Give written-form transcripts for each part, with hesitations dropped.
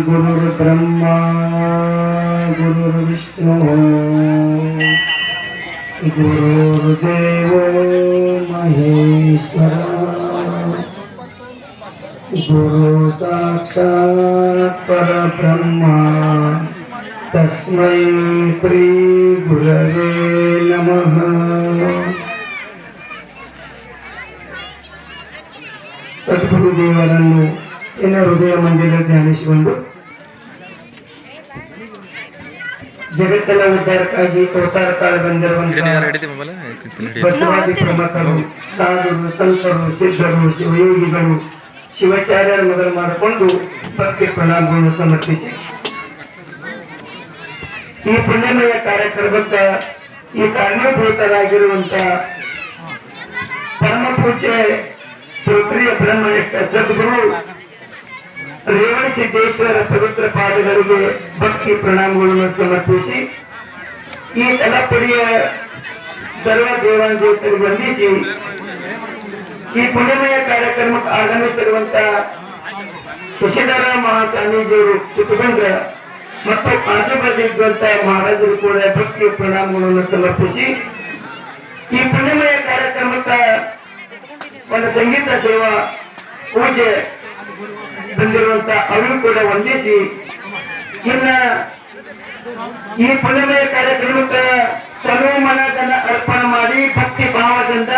गुरुर्ब्रह्मा गुरुर्विष्णु गुरुर्देवो महेश्वर गुरु साक्षात् परब्रह्मा तस्मै श्री गुरवे नमः। ಸದ್ಗುರುದೇವರನ್ನು ಎನ್ನ ಹೃದಯ ಮಂದಿರ ಧ್ಯಾನಿಸಿಕೊಂಡು ಜಗತ್ತೆಲ್ಲ ಉದ್ಧಾರಕ್ಕಾಗಿ ಅವತಾರ ಕಾಲ ಬಂದಿರುವಂತಹ ಬಸವಾದಿ ಪ್ರಮುಖರು, ಸಾಧುರು, ಸಂತರು, ಸಿದ್ಧರು, ಶಿವಯೋಗಿಗಳು, ಶಿವಾಚಾರ್ಯರ ಮೊದಲು ಮಾಡಿಕೊಂಡು ಭಕ್ತಿ ಪ್ರಣಾಮಗಳನ್ನು ಸಮರ್ಪಿಸಿ ಈ ಪುಣ್ಯಮಯ ಕಾರ್ಯಕ್ರಮಕ್ಕ ಈ ಕಾರಣೀಭೂತರಾಗಿರುವಂತ ಪರಮ ಪೂಜ್ಯ ಶ್ರೋತ್ರಿಯ ಬ್ರಹ್ಮನಿಷ್ಠ ಸದ್ಗುರು ರೇವಣ ಸಿದ್ದೇಶ್ವರ ಪವಿತ್ರ ಪಾದಗಳಿಗೆ ಭಕ್ತಿ ಪ್ರಣಾಮಗಳನ್ನು ಸಮರ್ಪಿಸಿ ಈ ತಲಪುರಿಯ ಸರ್ವ ದೇವಾಂದೇವರಿಗೆ ವಂದಿಸಿ ಈ ಪುಣ್ಯಮಯ ಕಾರ್ಯಕ್ರಮಕ್ಕೆ ಆಗಮಿಸಿರುವಂತಹ ಶಶಿಧರ ಮಹಾಸ್ವಾಮೀಜಿಯವರು ಚಿತ್ರದುರ್ಗ ಮತ್ತು ಆಜುಬಾಜು ಇದ್ದಂತಹ ಮಹಾರಾಜರು ಕೂಡ ಭಕ್ತಿ ಪ್ರಣಾಮಗಳನ್ನು ಸಮರ್ಪಿಸಿ ಈ ಪುಣ್ಯಮಯ ಕಾರ್ಯಕ್ರಮಕ್ಕೆ ಒಂದು ಸಂಗೀತ ಸೇವಾ ಪೂಜೆ ಬಂದಿರುವಂತ ಅವರು ಕೂಡ ವಂದಿಸಿ ಇನ್ನ ಈ ಪುಣ್ಯಮಯ ಕಾರ್ಯಕ್ರಮಕ್ಕೆ ತನು ಮನದನ್ನ ಅರ್ಪಣೆ ಮಾಡಿ ಭಕ್ತಿ ಭಾವದಿಂದ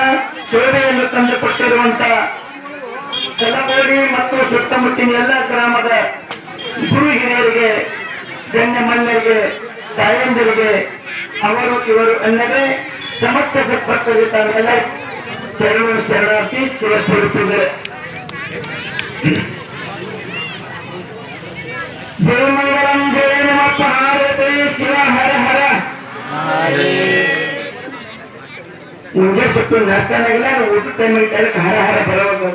ಶೋಭೆಯನ್ನು ತಂದು ಕೊಟ್ಟಿರುವಂತ ಕಲಗೋಡಿ ಮತ್ತು ಸುತ್ತಮುತ್ತಿನ ಎಲ್ಲ ಗ್ರಾಮದ ಗುರು ಹಿರಿಯರಿಗೆ, ಗಣ್ಯಮಾನ್ಯರಿಗೆ, ತಾಯಂದಿರಿಗೆ, ಅವರು ಇವರು ಅನ್ನದೇ ಸಮಸ್ತ ಸತ್ಪಕ್ಕರಿತಾರೆಲ್ಲ ಶರಣಾರ್ಥಿ ಶಿವಸ್ವರೂಪಿದ್ದಾರೆ. ಜಯ ಮಂಗಲಂ ಜಯ ನಮ ಪಾರ್ವತಿ ಶಿವ ಹರ ಹರ. ನಿಮಗೆ ಸುಟ್ಟು ನಾಷ್ಟಾನಾಗಿಲ್ಲ, ಊಟ ಟೈಮಿಗೆ ಹರ ಹರ ಬರಬೇಕು.